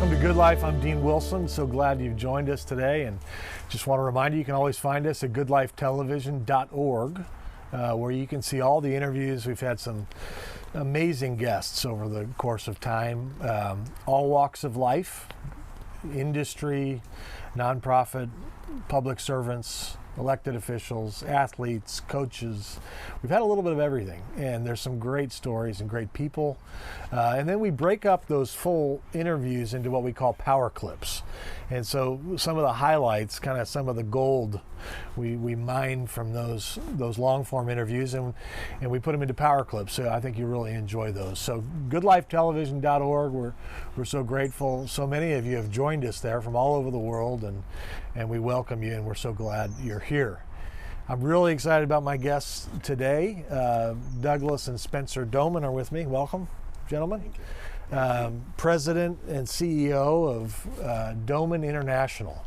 Welcome to Good Life. I'm Dean Wilson. So glad you've joined us today, and just want to remind you can always find us at goodlifetelevision.org, where you can see all the interviews. We've had some amazing guests over the course of time, all walks of life, industry, nonprofit, public servants, elected officials, athletes, coaches. We've had a little bit of everything, and there's some great stories and great people. And then we break up those full interviews into what we call power clips. And so some of the highlights, kind of some of the gold, we mine from those long form interviews, and we put them into power clips. So I think you really enjoy those. So goodlifetelevision.org, we're so grateful. So many of you have joined us there from all over the world, and we welcome you, and we're so glad you're here. I'm really excited about my guests today. Douglas and Spencer Doman are with me. Welcome, gentlemen. President and CEO of Doman International.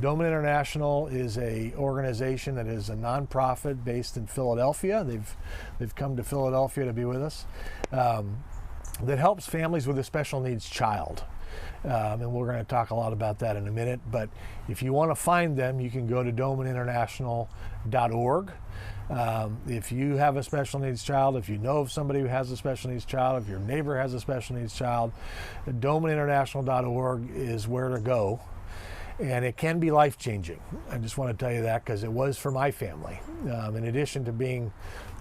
Doman International is a organization that is a nonprofit based in Philadelphia. They've come to Philadelphia to be with us. That helps families with a special needs child. And we're going to talk a lot about that in a minute. But if you want to find them, you can go to domaninternational.org. If you have a special needs child, if you know of somebody who has a special needs child, if your neighbor has a special needs child, domaninternational.org is where to go. And it can be life-changing. I just want to tell you that because it was for my family. In addition to being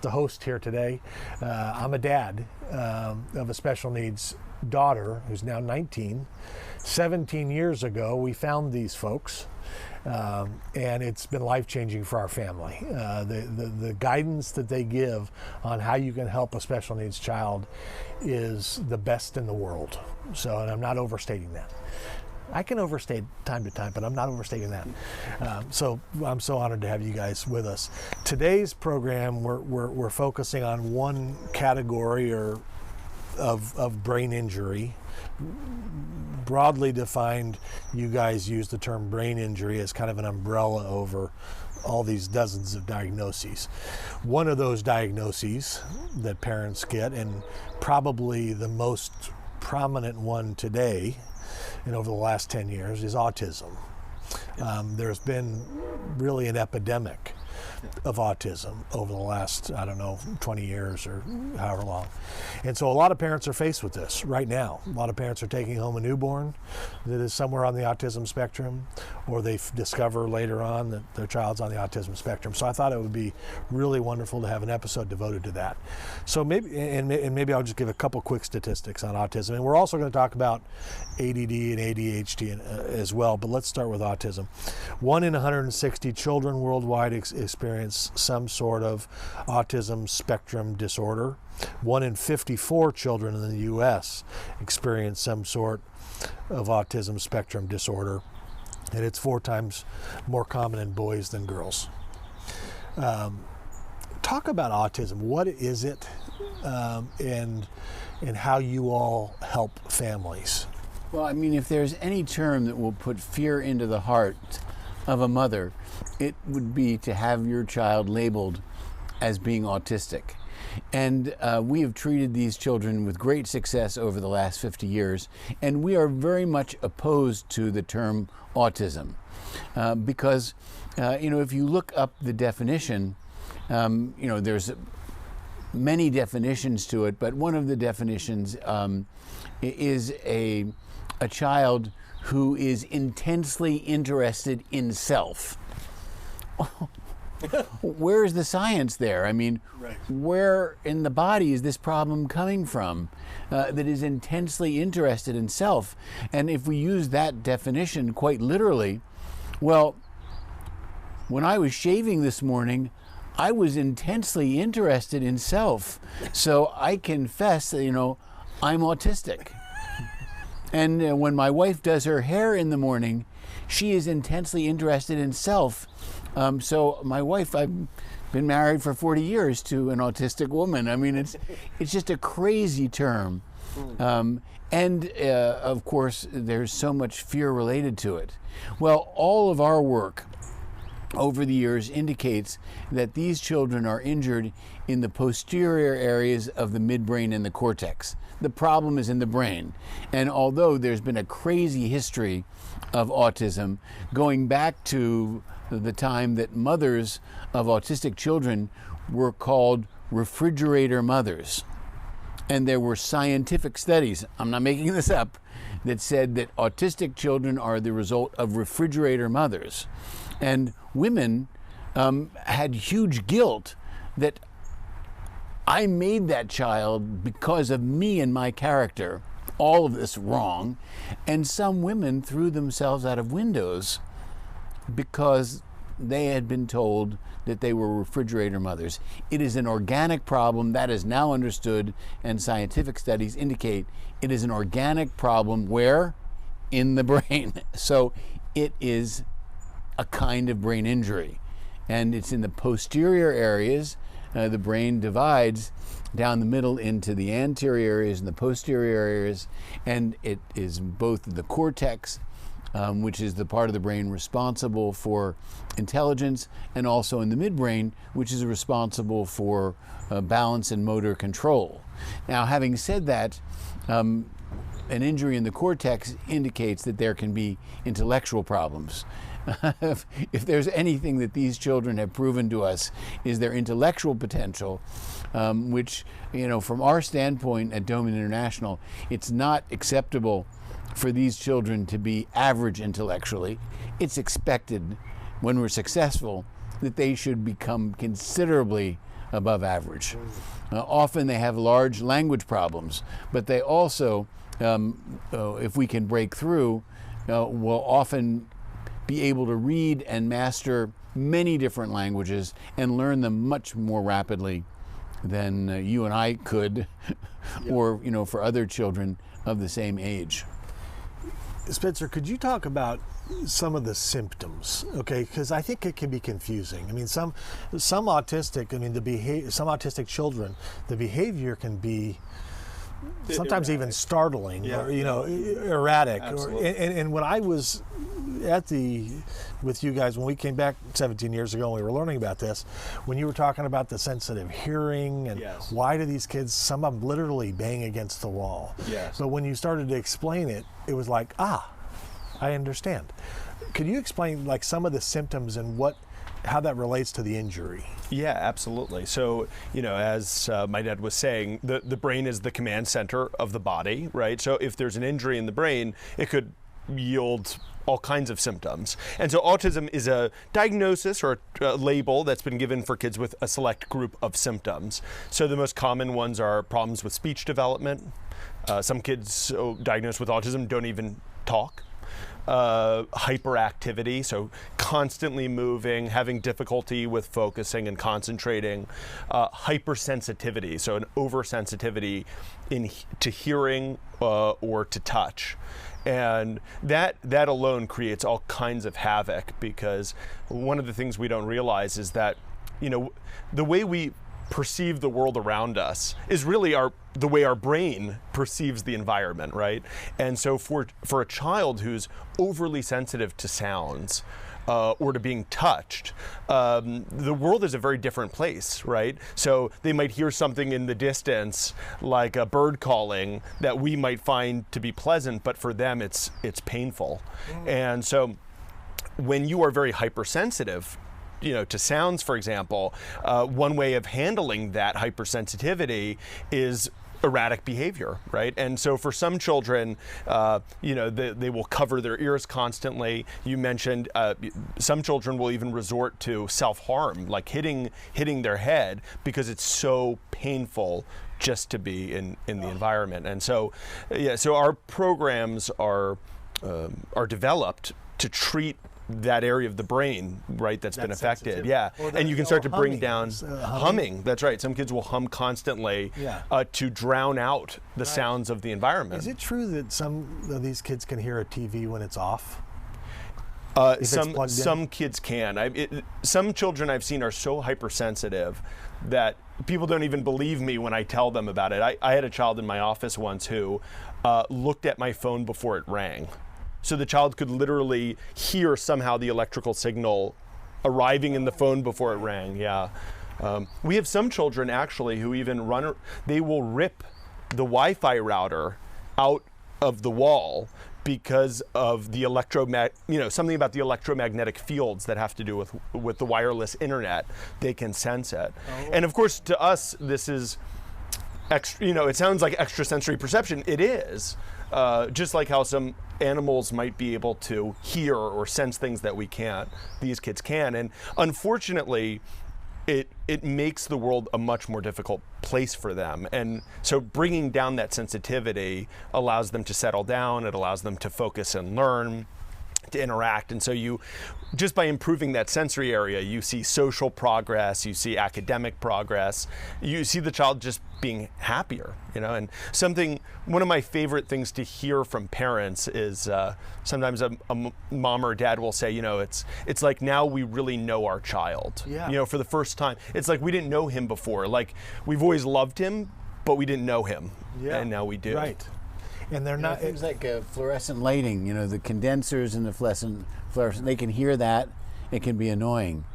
the host here today, I'm a dad of a special needs daughter who's now 19. 17 years ago, we found these folks, and it's been life-changing for our family. The guidance that they give on how you can help a special needs child is the best in the world. So, and I'm not overstating that. I can overstate time to time, but I'm not overstating that. So I'm so honored to have you guys with us. Today's program, we're focusing on one category of brain injury. Broadly defined, you guys use the term brain injury as kind of an umbrella over all these dozens of diagnoses. One of those diagnoses that parents get, and probably the most prominent one today and over the last 10 years, is autism. There's been really an epidemic of autism over the last, 20 years or however long. And so a lot of parents are faced with this right now. A lot of parents are taking home a newborn that is somewhere on the autism spectrum, or they discover later on that their child's on the autism spectrum. So I thought it would be really wonderful to have an episode devoted to that. So maybe I'll just give a couple quick statistics on autism. And we're also going to talk about ADD and ADHD as well, but let's start with autism. 1 in 160 children worldwide experience some sort of autism spectrum disorder. 1 in 54 children in the U.S. experience some sort of autism spectrum disorder, and it's 4 times more common in boys than girls. Talk about autism. What is it, and how you all help families? Well, I mean, if there's any term that will put fear into the heart of a mother, it would be to have your child labeled as being autistic. And we have treated these children with great success over the last 50 years, and we are very much opposed to the term autism because, if you look up the definition, there's many definitions to it, but one of the definitions is a child who is intensely interested in self. Where's the science there? I mean, right. Where in the body is this problem coming from that is intensely interested in self? And if we use that definition quite literally, well, when I was shaving this morning, I was intensely interested in self. So I confess that, I'm autistic. And when my wife does her hair in the morning, she is intensely interested in self. So my wife, I've been married for 40 years to an autistic woman. I mean, it's just a crazy term. And of course, there's so much fear related to it. Well, all of our work over the years indicates that these children are injured in the posterior areas of the midbrain and the cortex. The problem is in the brain. And although there's been a crazy history of autism going back to the time that mothers of autistic children were called refrigerator mothers. And there were scientific studies, I'm not making this up, that said that autistic children are the result of refrigerator mothers. And women had huge guilt that I made that child because of me and my character. All of this wrong. And some women threw themselves out of windows because they had been told that they were refrigerator mothers. It is an organic problem that is now understood, and scientific studies indicate it is an organic problem where? In the brain. So it is a kind of brain injury, and it's in the posterior areas. The brain divides down the middle into the anterior areas and the posterior areas, and it is both the cortex, which is the part of the brain responsible for intelligence, and also in the midbrain, which is responsible for balance and motor control. Now, having said that, an injury in the cortex indicates that there can be intellectual problems. If there's anything that these children have proven to us is their intellectual potential, which, from our standpoint at Doman International, it's not acceptable for these children to be average intellectually. It's expected, when we're successful, that they should become considerably above average. Often they have large language problems, but they also, if we can break through, will often be able to read and master many different languages and learn them much more rapidly than you and I could, or for other children of the same age. Spencer, could you talk about some of the symptoms? Okay, because I think it can be confusing. I mean, some autistic, some autistic children, the behavior can be sometimes even startling, or erratic. And when I was with you guys, when we came back 17 years ago and we were learning about this, when you were talking about the sensitive hearing and why do these kids, some of them literally bang against the wall. But when you started to explain it, it was like, I understand. Could you explain like some of the symptoms and how that relates to the injury? Yeah, absolutely. So, as my dad was saying, the brain is the command center of the body, right? So if there's an injury in the brain, it could yield all kinds of symptoms. And so autism is a diagnosis or a label that's been given for kids with a select group of symptoms. So the most common ones are problems with speech development. Some kids diagnosed with autism don't even talk. Hyperactivity, so constantly moving, having difficulty with focusing and concentrating. Hypersensitivity, so an oversensitivity to hearing or to touch. And that alone creates all kinds of havoc, because one of the things we don't realize is that, the way we perceive the world around us is really the way our brain perceives the environment, right? And so for a child who's overly sensitive to sounds or to being touched, the world is a very different place, right? So they might hear something in the distance, like a bird calling, that we might find to be pleasant, but for them it's painful. And so when you are very hypersensitive, to sounds, for example, one way of handling that hypersensitivity is erratic behavior, right? And so for some children, they will cover their ears constantly. You mentioned some children will even resort to self-harm, like hitting their head, because it's so painful just to be in the environment. And so, so our programs are developed to treat that area of the brain, right, that's been affected. And you can start to bring down humming. That's right. Some kids will hum constantly to drown out the sounds of the environment. Is it true that some of these kids can hear a TV when it's off? Some kids can. Some children I've seen are so hypersensitive that people don't even believe me when I tell them about it. I had a child in my office once who looked at my phone before it rang. So the child could literally hear somehow the electrical signal arriving in the phone before it rang. Yeah. We have some children actually who even they will rip the Wi-Fi router out of the wall because of the something about the electromagnetic fields that have to do with the wireless internet. They can sense it. Oh. And of course, to us, this is it sounds like extrasensory perception. It is, just like how some animals might be able to hear or sense things that we can't. These kids can, and unfortunately, it makes the world a much more difficult place for them. And so bringing down that sensitivity allows them to settle down. It allows them to focus and learn, to interact. And so just by improving that sensory area, you see social progress, you see academic progress, you see the child just being happier, and one of my favorite things to hear from parents is sometimes a mom or dad will say, it's like now we really know our child, for the first time. It's like we didn't know him before. Like we've always loved him, but we didn't know him. And now we do. Right. And they're not things like fluorescent lighting, the condensers and the fluorescent, they can hear that. It can be annoying.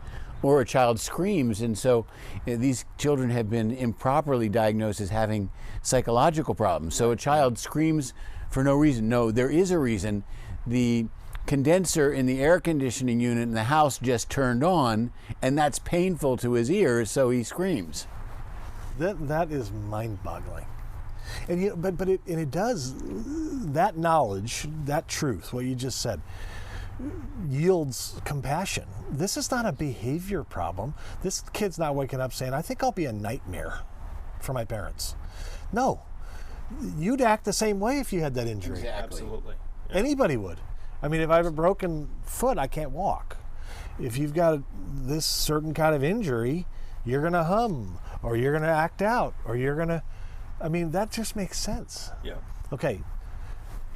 Or a child screams, and so these children have been improperly diagnosed as having psychological problems. So a child screams for no reason. No, there is a reason. The condenser in the air conditioning unit in the house just turned on, and that's painful to his ears, so he screams. That is mind-boggling. And but it does, that knowledge, that truth, what you just said, yields compassion. This is not a behavior problem. This kid's not waking up saying, I think I'll be a nightmare for my parents. No, you'd act the same way if you had that injury. Exactly. Absolutely. Yeah. Anybody would. I mean, if I have a broken foot, I can't walk. If you've got this certain kind of injury, you're going to hum, or you're going to act out, or you're going to, that just makes sense. Yeah. Okay,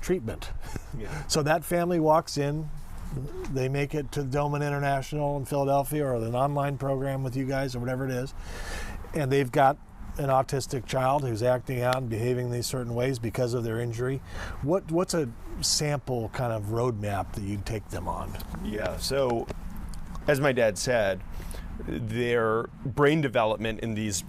treatment. Yeah. So that family walks in, they make it to Doman International in Philadelphia, or an online program with you guys, or whatever it is, and they've got an autistic child who's acting out and behaving these certain ways because of their injury. What's a sample kind of roadmap that you take them on? Yeah, so as my dad said, their brain development in these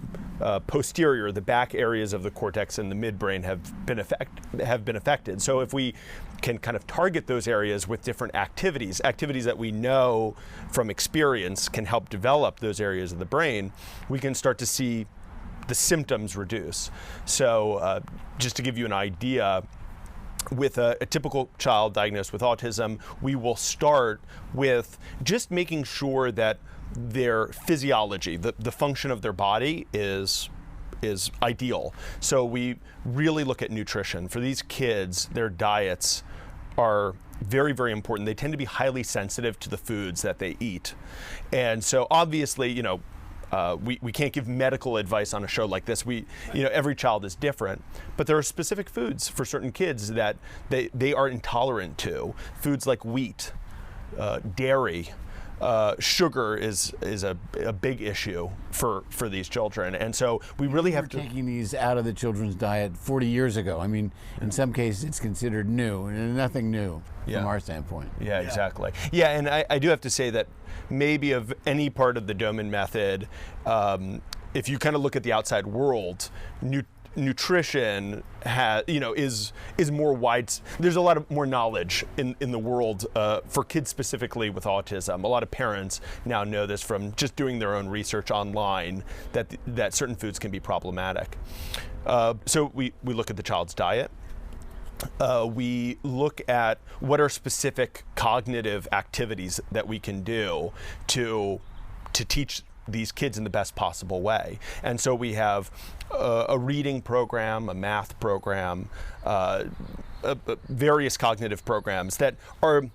posterior, the back areas of the cortex and the midbrain have been affected. So if we can kind of target those areas with different activities that we know from experience can help develop those areas of the brain, we can start to see the symptoms reduce. So just to give you an idea, with a typical child diagnosed with autism, we will start with just making sure that their physiology, the function of their body is ideal. So we really look at nutrition. For these kids, their diets are very, very important. They tend to be highly sensitive to the foods that they eat. And so obviously, we can't give medical advice on a show like this. Every child is different, but there are specific foods for certain kids that they are intolerant to. Foods like wheat, dairy, sugar is a big issue for these children, and so we really have to taking these out of the children's diet 40 years ago. In some cases it's considered new, and nothing new from our standpoint. Yeah, exactly. Yeah, and I do have to say that maybe of any part of the Doman method, if you kind of look at the outside world, nutrition is more wide. There's a lot of more knowledge in the world for kids specifically with autism. A lot of parents now know this from just doing their own research online that certain foods can be problematic. So we look at the child's diet. We look at what are specific cognitive activities that we can do to teach these kids in the best possible way. And so we have a reading program, a math program, various cognitive programs that are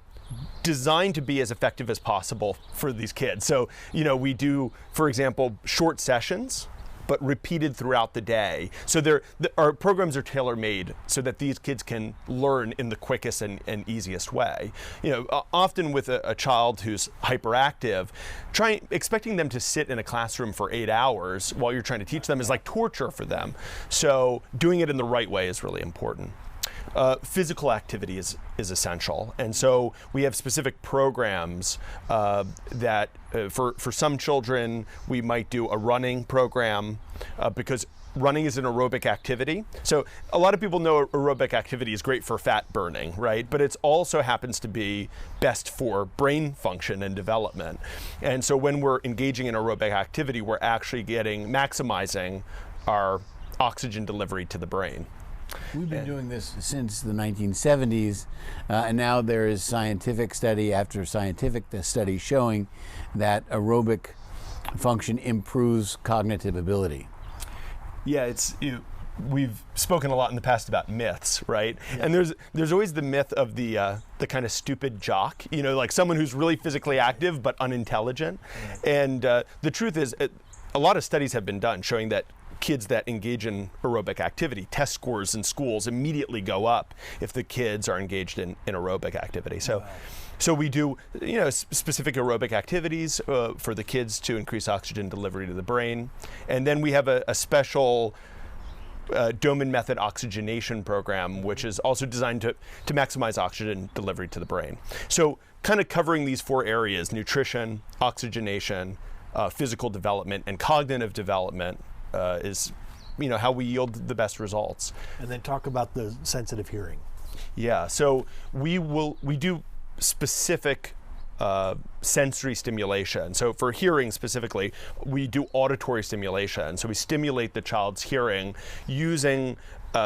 designed to be as effective as possible for these kids. So, we do, for example, short sessions, but repeated throughout the day. So our programs are tailor-made so that these kids can learn in the quickest and easiest way. Often with a child who's hyperactive, expecting them to sit in a classroom for 8 hours while you're trying to teach them is like torture for them. So doing it in the right way is really important. physical activity is essential. And so we have specific programs that for some children, we might do a running program because running is an aerobic activity. So a lot of people know aerobic activity is great for fat burning, right? But it also happens to be best for brain function and development. And so when we're engaging in aerobic activity, we're actually maximizing our oxygen delivery to the brain. We've been doing this since the 1970s, and now there is scientific study after scientific study showing that aerobic function improves cognitive ability. Yeah, we've spoken a lot in the past about myths, right? Yeah. And there's always the myth of the kind of stupid jock, like someone who's really physically active but unintelligent. Yeah. And the truth is, a lot of studies have been done showing that kids that engage in aerobic activity, test scores in schools immediately go up if the kids are engaged in aerobic activity. So. Wow. So we do, specific aerobic activities for the kids to increase oxygen delivery to the brain. And then we have a special Doman method oxygenation program, which is also designed to maximize oxygen delivery to the brain. So kind of covering these 4 areas: nutrition, oxygenation, physical development, and cognitive development is, how we yield the best results. And then talk about the sensitive hearing. Yeah, so we do specific sensory stimulation. So for hearing specifically, we do auditory stimulation. So we stimulate the child's hearing using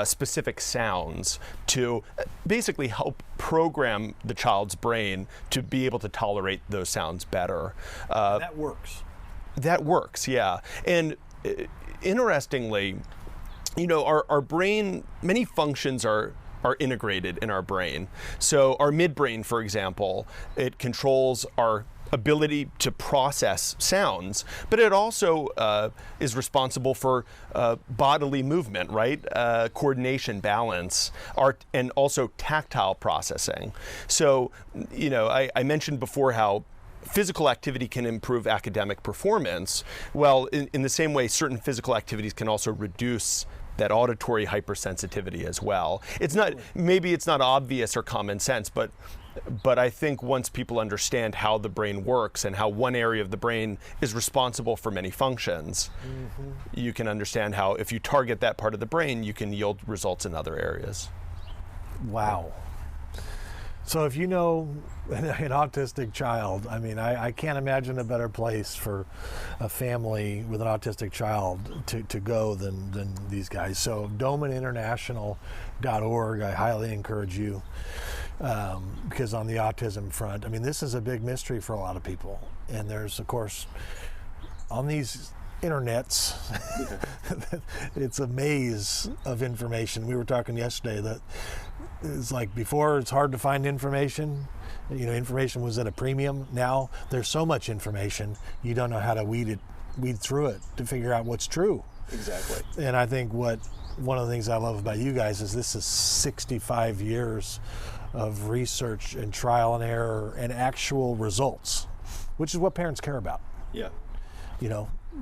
specific sounds to basically help program the child's brain to be able to tolerate those sounds better. That works. That works, yeah. And interestingly, our brain, many functions are integrated in our brain. So our midbrain, for example, it controls our ability to process sounds, but it also is responsible for bodily movement, right? Coordination, balance, art, and also tactile processing. So, I mentioned before how physical activity can improve academic performance. Well, in the same way, certain physical activities can also reduce that auditory hypersensitivity as well. Maybe it's not obvious or common sense, but I think once people understand how the brain works and how one area of the brain is responsible for many functions, you can understand how if you target that part of the brain, you can yield results in other areas. Wow. So if an autistic child, I can't imagine a better place for a family with an autistic child to go than these guys. So domaninternational.org, I highly encourage you, because on the autism front, this is a big mystery for a lot of people. And there's, of course, on these internets, it's a maze of information. We were talking yesterday that it's like before it's hard to find information. Information was at a premium. Now there's so much information, you don't know how to weed through it to figure out what's true. Exactly. And I think one of the things I love about you guys is this is 65 years of research and trial and error and actual results, which is what parents care about. Yeah.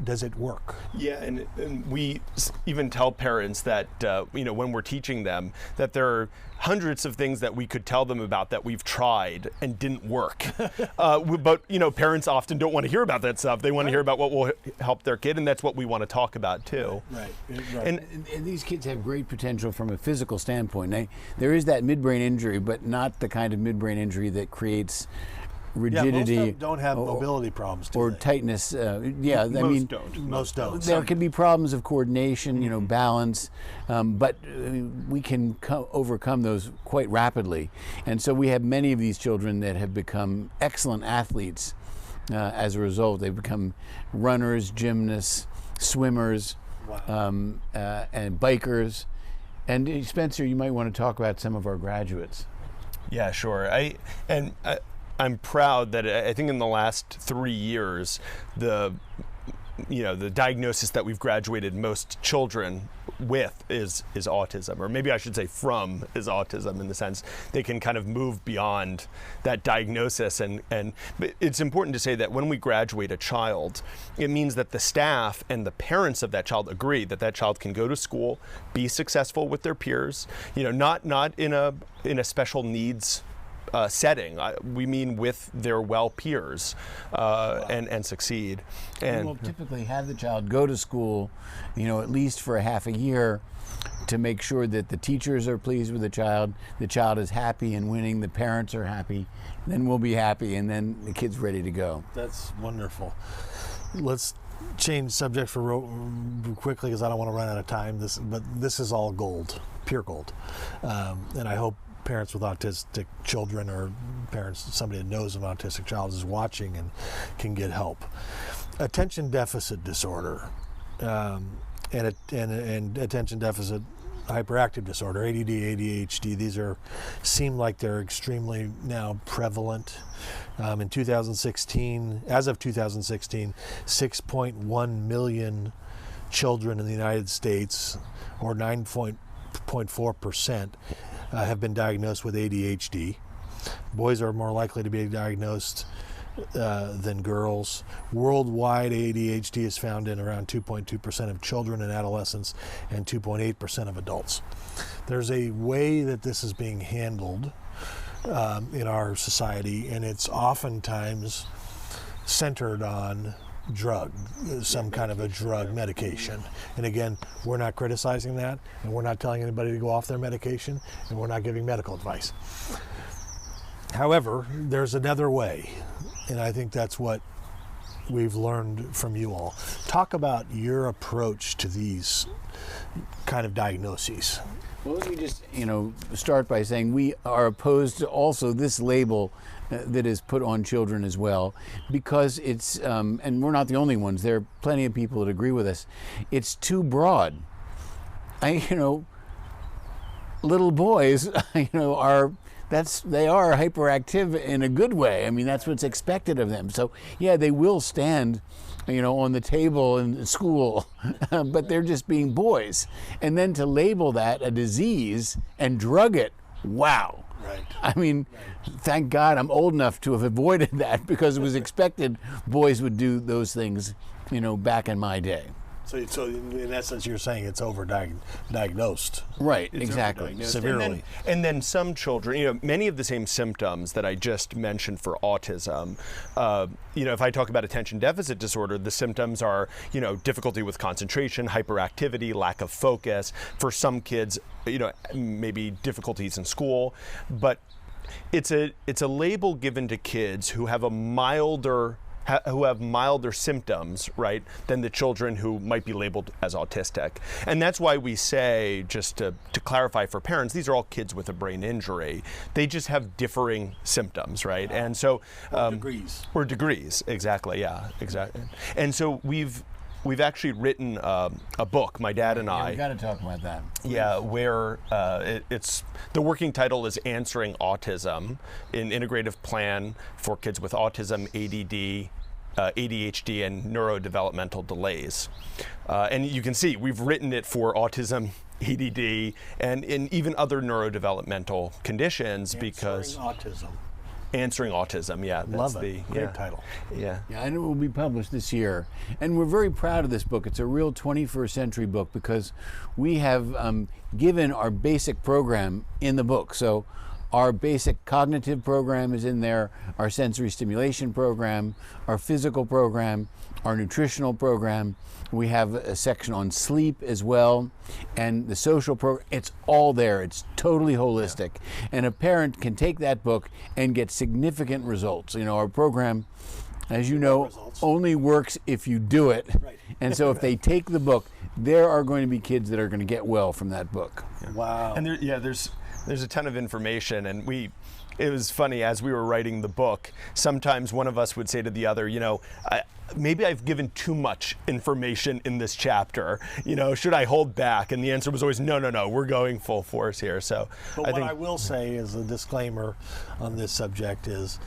Does it work? Yeah, and we even tell parents that, when we're teaching them, that there are hundreds of things that we could tell them about that we've tried and didn't work. But, parents often don't want to hear about that stuff. They want to hear about what will help their kid, and that's what we want to talk about, too. Right. And these kids have great potential from a physical standpoint. There is that midbrain injury, but not the kind of midbrain injury that creates rigidity. Yeah, most of them don't have mobility problems, or tightness. Most don't. There can be problems of coordination, balance, but we can overcome those quite rapidly. And so we have many of these children that have become excellent athletes as a result. They've become runners, gymnasts, swimmers, and bikers. And Spencer, you might want to talk about some of our graduates. Yeah, sure. I'm proud that I think in the last 3 years, the diagnosis that we've graduated most children with is autism, or maybe I should say from is autism, in the sense they can kind of move beyond that diagnosis. But it's important to say that when we graduate a child, it means that the staff and the parents of that child agree that that child can go to school, be successful with their peers, not in a special needs setting. We mean with their well peers, and succeed. And we'll typically have the child go to school, at least for a half a year, to make sure that the teachers are pleased with the child is happy and winning, the parents are happy, then we'll be happy, and then the kid's ready to go. That's wonderful. Let's change subject quickly, because I don't want to run out of time. But this is all gold, pure gold, and I hope parents with autistic children, or somebody that knows an autistic child, is watching and can get help. Attention deficit disorder, and attention deficit hyperactive disorder, ADD, ADHD. These seem like they're extremely now prevalent. In 2016, as of 2016, 6.1 million children in the United States, or 9.4%, have been diagnosed with ADHD. Boys are more likely to be diagnosed than girls. Worldwide, ADHD is found in around 2.2% of children and adolescents and 2.8% of adults. There's a way that this is being handled in our society, and it's oftentimes centered on some kind of a drug medication. And again, we're not criticizing that, and we're not telling anybody to go off their medication, and we're not giving medical advice. However, there's another way, and I think that's what we've learned from you all. Talk about your approach to these kind of diagnoses. Well, let me just, start by saying we are opposed to also this label that is put on children as well, because it's, and we're not the only ones, there are plenty of people that agree with us, it's too broad. Little boys, they are hyperactive in a good way. I mean, that's what's expected of them. So, yeah, they will stand, on the table in school, but they're just being boys. And then to label that a disease and drug it, wow. Right. I mean, thank God I'm old enough to have avoided that, because it was expected boys would do those things, back in my day. So in essence, you're saying it's over-diagnosed. Right, exactly. Severely. And then some children, many of the same symptoms that I just mentioned for autism, if I talk about attention deficit disorder, the symptoms are, difficulty with concentration, hyperactivity, lack of focus. For some kids, maybe difficulties in school. But it's a label given to kids who have milder symptoms, right, than the children who might be labeled as autistic. And that's why we say, just to clarify for parents, these are all kids with a brain injury. They just have differing symptoms, right? And so or degrees, exactly, yeah, exactly. And so we've actually written a book, my dad and I. We've got to talk about that. Yeah, where it's the working title is Answering Autism, an integrative plan for kids with autism, ADD, ADHD, and neurodevelopmental delays. And you can see we've written it for autism, ADD, and in even other neurodevelopmental conditions. Answering Autism, yeah. That's Love it. Great title. Yeah. Yeah, and it will be published this year. And we're very proud of this book. It's a real 21st century book, because we have given our basic program in the book. So our basic cognitive program is in there, our sensory stimulation program, our physical program, our nutritional program. We have a section on sleep as well, and the social program. It's all there. It's totally holistic. Yeah. And a parent can take that book and get significant results. Our program, as you know, only works if you do it. Right. And so if they take the book, there are going to be kids that are going to get well from that book. Yeah. Wow. And there's a ton of information, and we it was funny as we were writing the book. Sometimes one of us would say to the other, maybe I've given too much information in this chapter. Should I hold back? And the answer was always no. We're going full force here. So, but I will say as a disclaimer on this subject is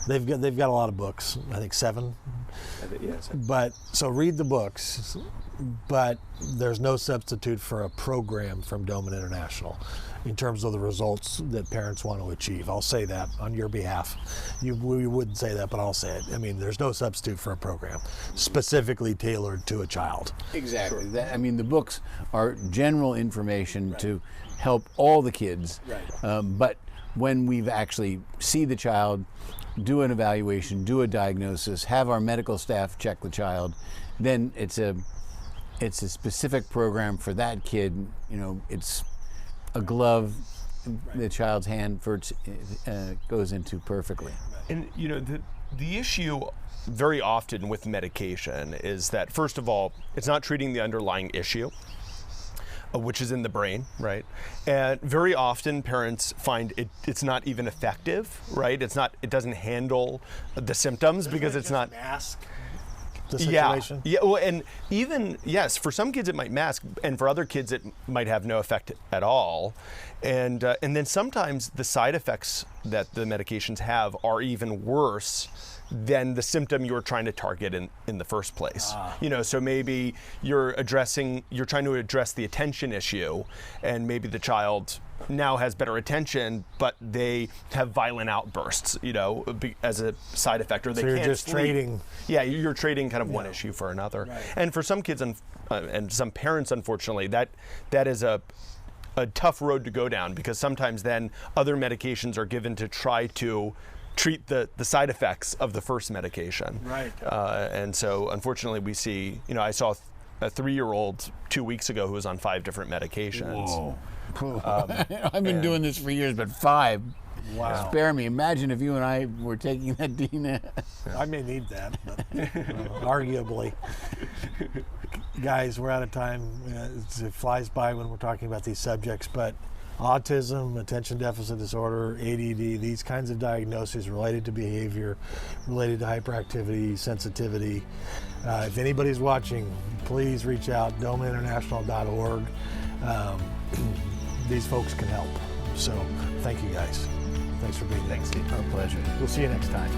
they've got a lot of books. I think 7. Yes. But so read the books. But there's no substitute for a program from Doman International in terms of the results that parents want to achieve. I'll say that on your behalf. We wouldn't say that, but I'll say it. I mean, there's no substitute for a program specifically tailored to a child. Exactly. Sure. The books are general information to help all the kids. Right. But when we've actually see the child, do an evaluation, do a diagnosis, have our medical staff check the child, then it's a specific program for that kid. It's a glove the child's hand goes into perfectly. And the issue very often with medication is that, first of all, it's not treating the underlying issue, which is in the brain, right? And very often parents find it's not even effective, right? It doesn't handle the symptoms because it's not mask the situation. Yeah. Well, and even for some kids it might mask, and for other kids it might have no effect at all. And then sometimes the side effects that the medications have are even worse than the symptom you're trying to target in the first place. So maybe you're trying to address the attention issue, and maybe the child now has better attention, but they have violent outbursts, as a side effect, or they you're can't just sleep. trading. Yeah, you're trading kind of one issue for another. Right. And for some kids and some parents, unfortunately, that is a tough road to go down, because sometimes then other medications are given to try to treat the side effects of the first medication. Right. And so unfortunately we see, I saw a 3-year-old 2 weeks ago who was on 5 different medications. Whoa. I've been doing this for years, but 5. Wow. Spare me. Imagine if you and I were taking that, Dina. I may need that, but arguably. Guys, we're out of time. It flies by when we're talking about these subjects, but autism, attention deficit disorder, ADD, these kinds of diagnoses related to behavior, related to hyperactivity, sensitivity. If anybody's watching, please reach out, domaninternational.org. These folks can help. So thank you guys. Thanks for being here. Thanks, Steve. Our pleasure. We'll see you next time.